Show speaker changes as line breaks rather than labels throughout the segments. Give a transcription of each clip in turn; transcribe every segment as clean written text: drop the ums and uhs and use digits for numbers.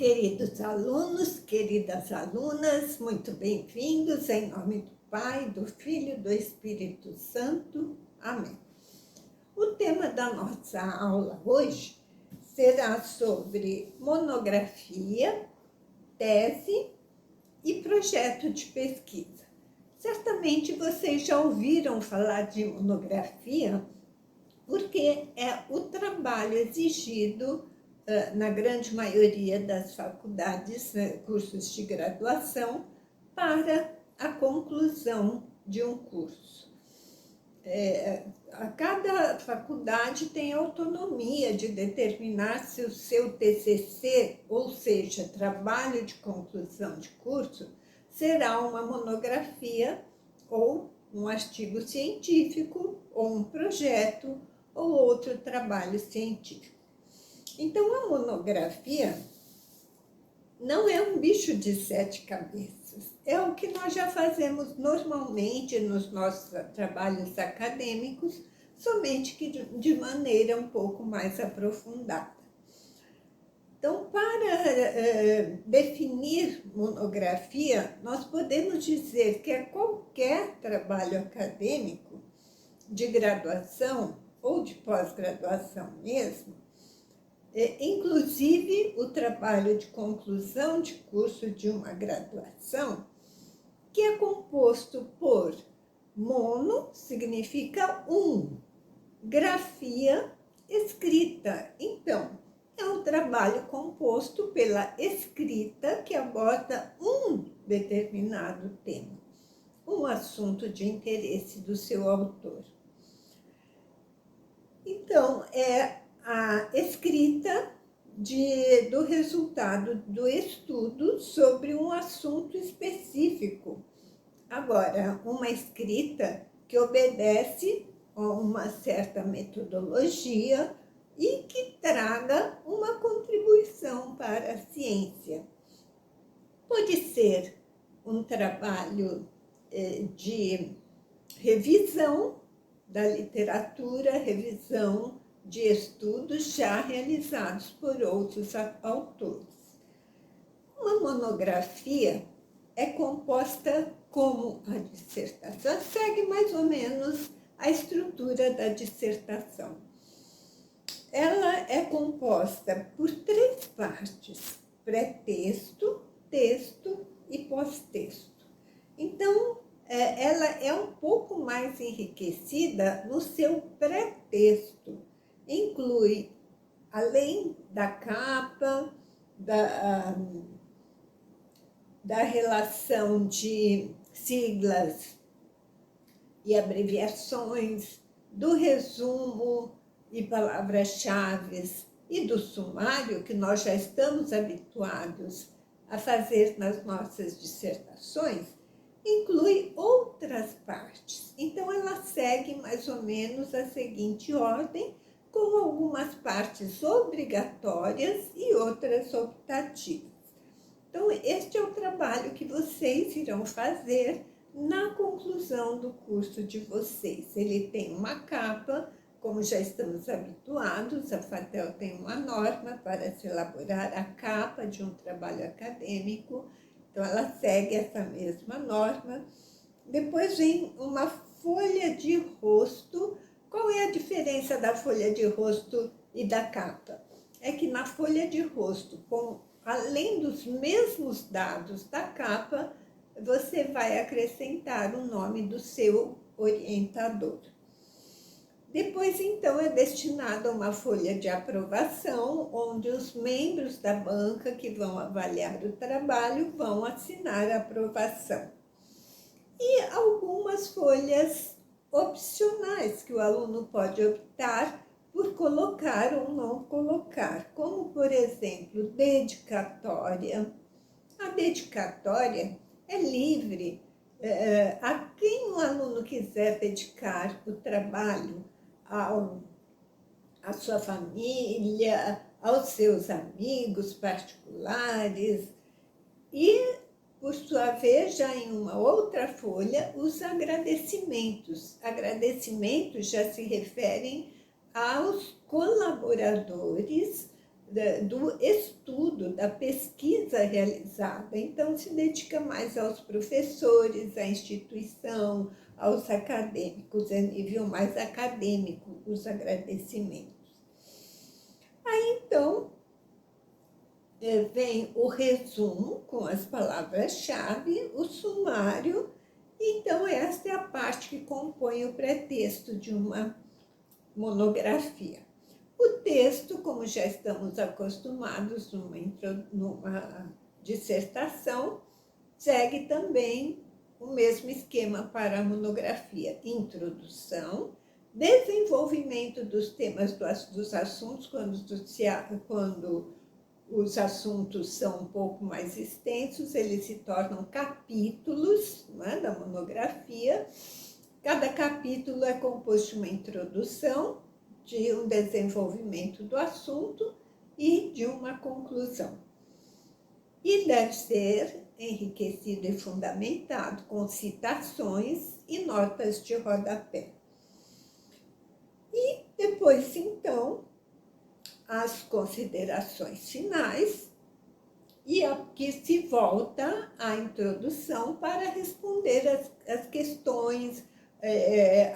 Queridos alunos, queridas alunas, muito bem-vindos em nome do Pai, do Filho e do Espírito Santo. Amém. O tema da nossa aula hoje será sobre monografia, tese e projeto de pesquisa. Certamente vocês já ouviram falar de monografia, porque é o trabalho exigido na grande maioria das faculdades, cursos de graduação, para a conclusão de um curso. Cada faculdade tem autonomia de determinar se o seu TCC, ou seja, trabalho de conclusão de curso, será uma monografia ou um artigo científico, ou um projeto, ou outro trabalho científico. Então, a monografia não é um bicho de 7 cabeças. É o que nós já fazemos normalmente nos nossos trabalhos acadêmicos, somente que de maneira um pouco mais aprofundada. Então, para definir monografia, nós podemos dizer que é qualquer trabalho acadêmico de graduação ou de pós-graduação mesmo, inclusive o trabalho de conclusão de curso de uma graduação, que é composto por mono, significa grafia, escrita. Então, é um trabalho composto pela escrita que aborda um determinado tema, um assunto de interesse do seu autor. Então, é a escrita do resultado do estudo sobre um assunto específico. Agora, uma escrita que obedece a uma certa metodologia e que traga uma contribuição para a ciência. Pode ser um trabalho de revisão da literatura, revisão de estudos já realizados por outros autores. Uma monografia é composta como a dissertação, segue mais ou menos a estrutura da dissertação. Ela é composta por 3 partes: pré-texto, texto e pós-texto. Então, ela é um pouco mais enriquecida no seu pré-texto. Inclui, além da capa, da relação de siglas e abreviações, do resumo e palavras-chave e do sumário, que nós já estamos habituados a fazer nas nossas dissertações, inclui outras partes. Então, ela segue mais ou menos a seguinte ordem, com algumas partes obrigatórias e outras optativas. Então, este é o trabalho que vocês irão fazer na conclusão do curso de vocês. Ele tem uma capa, como já estamos habituados, a FATEL tem uma norma para se elaborar a capa de um trabalho acadêmico, então ela segue essa mesma norma. Depois vem uma folha de rosto. Qual é a diferença da folha de rosto e da capa? É que na folha de rosto, além dos mesmos dados da capa, você vai acrescentar o nome do seu orientador. Depois, então, é destinado a uma folha de aprovação, onde os membros da banca que vão avaliar o trabalho vão assinar a aprovação. E algumas folhas opcionais que o aluno pode optar por colocar ou não colocar, como, por exemplo, dedicatória. A dedicatória é livre a quem o aluno quiser dedicar o trabalho, à sua família, aos seus amigos particulares e, por sua vez, já em uma outra folha, os agradecimentos. Agradecimentos já se referem aos colaboradores do estudo, da pesquisa realizada. Então, se dedica mais aos professores, à instituição, aos acadêmicos, é nível mais acadêmico, os agradecimentos. Aí, então, vem o resumo com as palavras-chave, o sumário. Então, esta é a parte que compõe o pretexto de uma monografia. O texto, como já estamos acostumados numa dissertação, segue também o mesmo esquema para a monografia: introdução, desenvolvimento dos temas dos assuntos, quando os assuntos são um pouco mais extensos, eles se tornam capítulos, né, da monografia. Cada capítulo é composto de uma introdução, de um desenvolvimento do assunto e de uma conclusão. E deve ser enriquecido e fundamentado com citações e notas de rodapé. E depois, então, as considerações finais, e aqui se volta à introdução para responder as questões,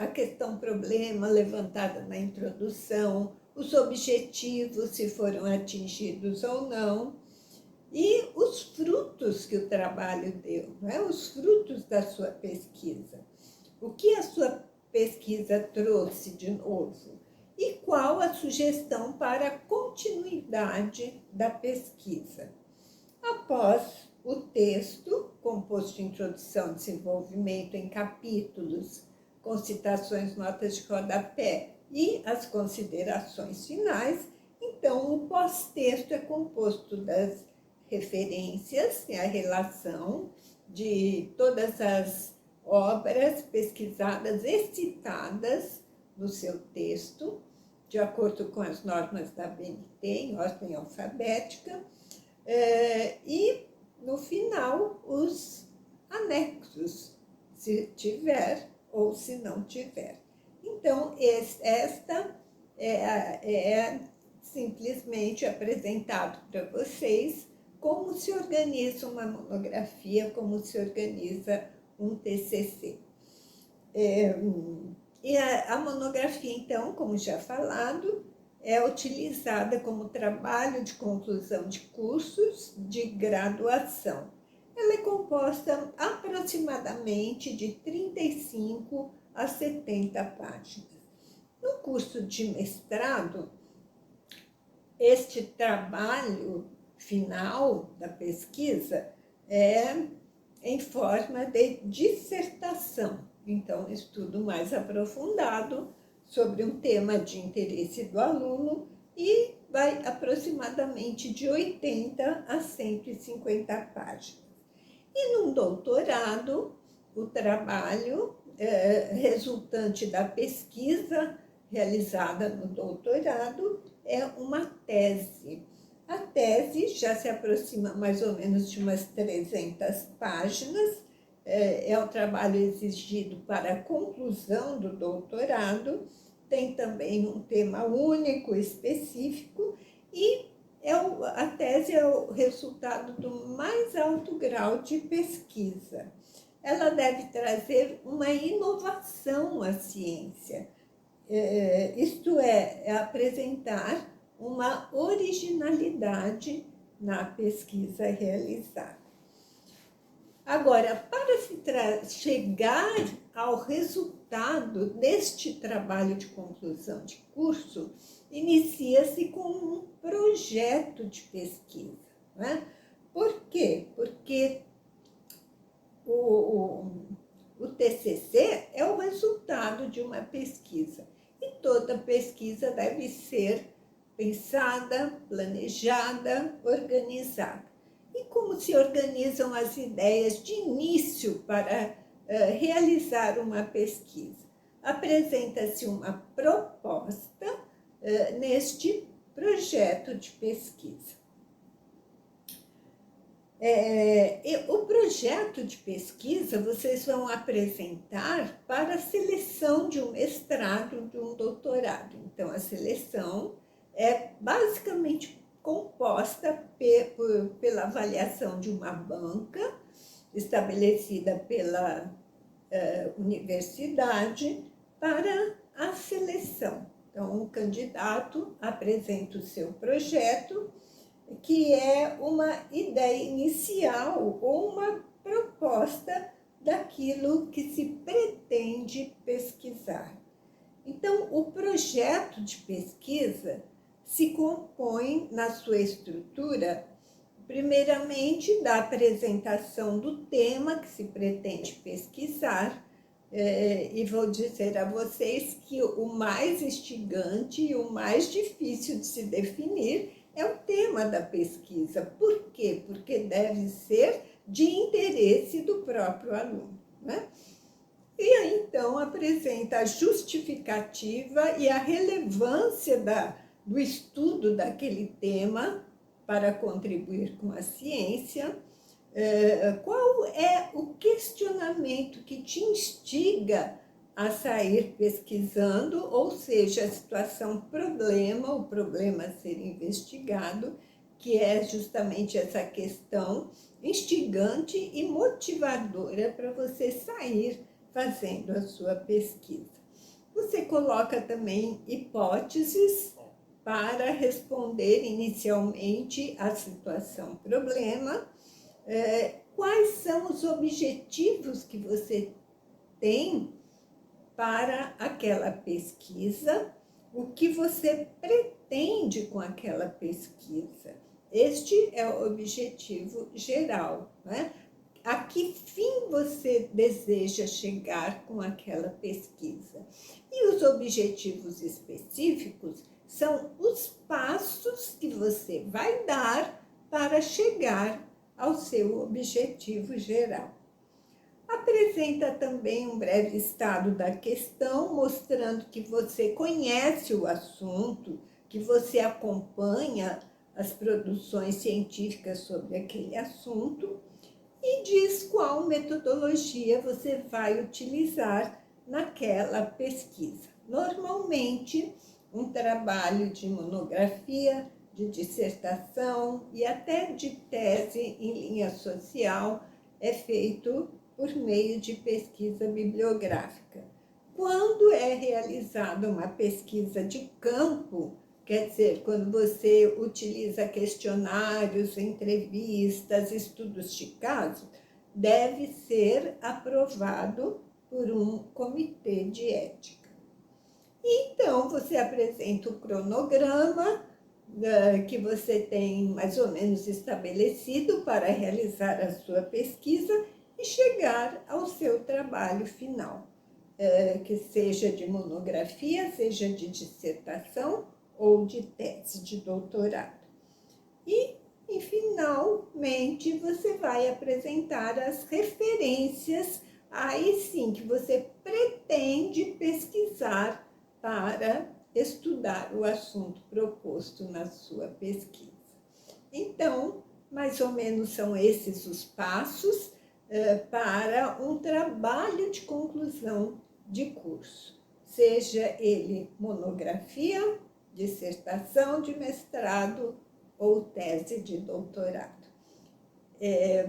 a questão problema levantada na introdução, os objetivos, se foram atingidos ou não, e os frutos que o trabalho deu, né? Os frutos da sua pesquisa. O que a sua pesquisa trouxe de novo? E qual a sugestão para a continuidade da pesquisa? Após o texto, composto de introdução e desenvolvimento em capítulos, com citações, notas de rodapé e as considerações finais, então o pós-texto é composto das referências, a relação de todas as obras pesquisadas e citadas no seu texto, de acordo com as normas da BNT, em ordem alfabética, e, no final, os anexos, se tiver ou se não tiver. Então, esta é simplesmente apresentado para vocês como se organiza uma monografia, como se organiza um TCC. E a monografia, então, como já falado, é utilizada como trabalho de conclusão de cursos de graduação. Ela é composta aproximadamente de 35 a 70 páginas. No curso de mestrado, este trabalho final da pesquisa é em forma de dissertação. Então, estudo mais aprofundado sobre um tema de interesse do aluno e vai aproximadamente de 80 a 150 páginas. E num doutorado, o trabalho resultante da pesquisa realizada no doutorado é uma tese. A tese já se aproxima mais ou menos de umas 300 páginas, é o trabalho exigido para a conclusão do doutorado, tem também um tema único, específico, e a tese é o resultado do mais alto grau de pesquisa. Ela deve trazer uma inovação à ciência, isto é apresentar uma originalidade na pesquisa realizada. Agora, para chegar ao resultado deste trabalho de conclusão de curso, inicia-se com um projeto de pesquisa, né? Por quê? Porque o TCC é o resultado de uma pesquisa, e toda pesquisa deve ser pensada, planejada, organizada. E como se organizam as ideias de início para realizar uma pesquisa? Apresenta-se uma proposta neste projeto de pesquisa. O projeto de pesquisa vocês vão apresentar para a seleção de um mestrado, de um doutorado. Então, a seleção é basicamente composta pela avaliação de uma banca estabelecida pela universidade para a seleção. Então, o candidato apresenta o seu projeto, que é uma ideia inicial ou uma proposta daquilo que se pretende pesquisar. Então, o projeto de pesquisa se compõe, na sua estrutura, primeiramente da apresentação do tema que se pretende pesquisar, e vou dizer a vocês que o mais instigante e o mais difícil de se definir é o tema da pesquisa. Por quê? Porque deve ser de interesse do próprio aluno, né? E aí, então, apresenta a justificativa e a relevância do estudo daquele tema para contribuir com a ciência. Qual é o questionamento que te instiga a sair pesquisando, ou seja, a situação problema, o problema a ser investigado, que é justamente essa questão instigante e motivadora para você sair fazendo a sua pesquisa. Você coloca também hipóteses para responder inicialmente à situação problema. Quais são os objetivos que você tem para aquela pesquisa? O que você pretende com aquela pesquisa? Este é o objetivo geral, né? A que fim você deseja chegar com aquela pesquisa? E os objetivos específicos são os passos que você vai dar para chegar ao seu objetivo geral. Apresenta também um breve estado da questão, mostrando que você conhece o assunto, que você acompanha as produções científicas sobre aquele assunto, e diz qual metodologia você vai utilizar naquela pesquisa. Normalmente, um trabalho de monografia, de dissertação e até de tese em linha social é feito por meio de pesquisa bibliográfica. Quando é realizada uma pesquisa de campo, quer dizer, quando você utiliza questionários, entrevistas, estudos de caso, deve ser aprovado por um comitê de ética. Então, você apresenta o cronograma que você tem mais ou menos estabelecido para realizar a sua pesquisa e chegar ao seu trabalho final, que seja de monografia, seja de dissertação ou de tese de doutorado. E finalmente, você vai apresentar as referências, aí sim, que você pretende pesquisar para estudar o assunto proposto na sua pesquisa. Então, mais ou menos são esses os passos para um trabalho de conclusão de curso, seja ele monografia, dissertação de mestrado ou tese de doutorado.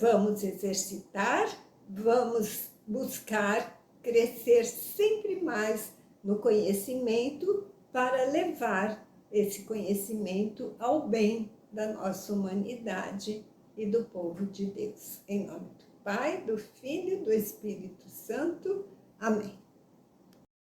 Vamos exercitar, vamos buscar crescer sempre mais no conhecimento para levar esse conhecimento ao bem da nossa humanidade e do povo de Deus. Em nome do Pai, do Filho e do Espírito Santo. Amém.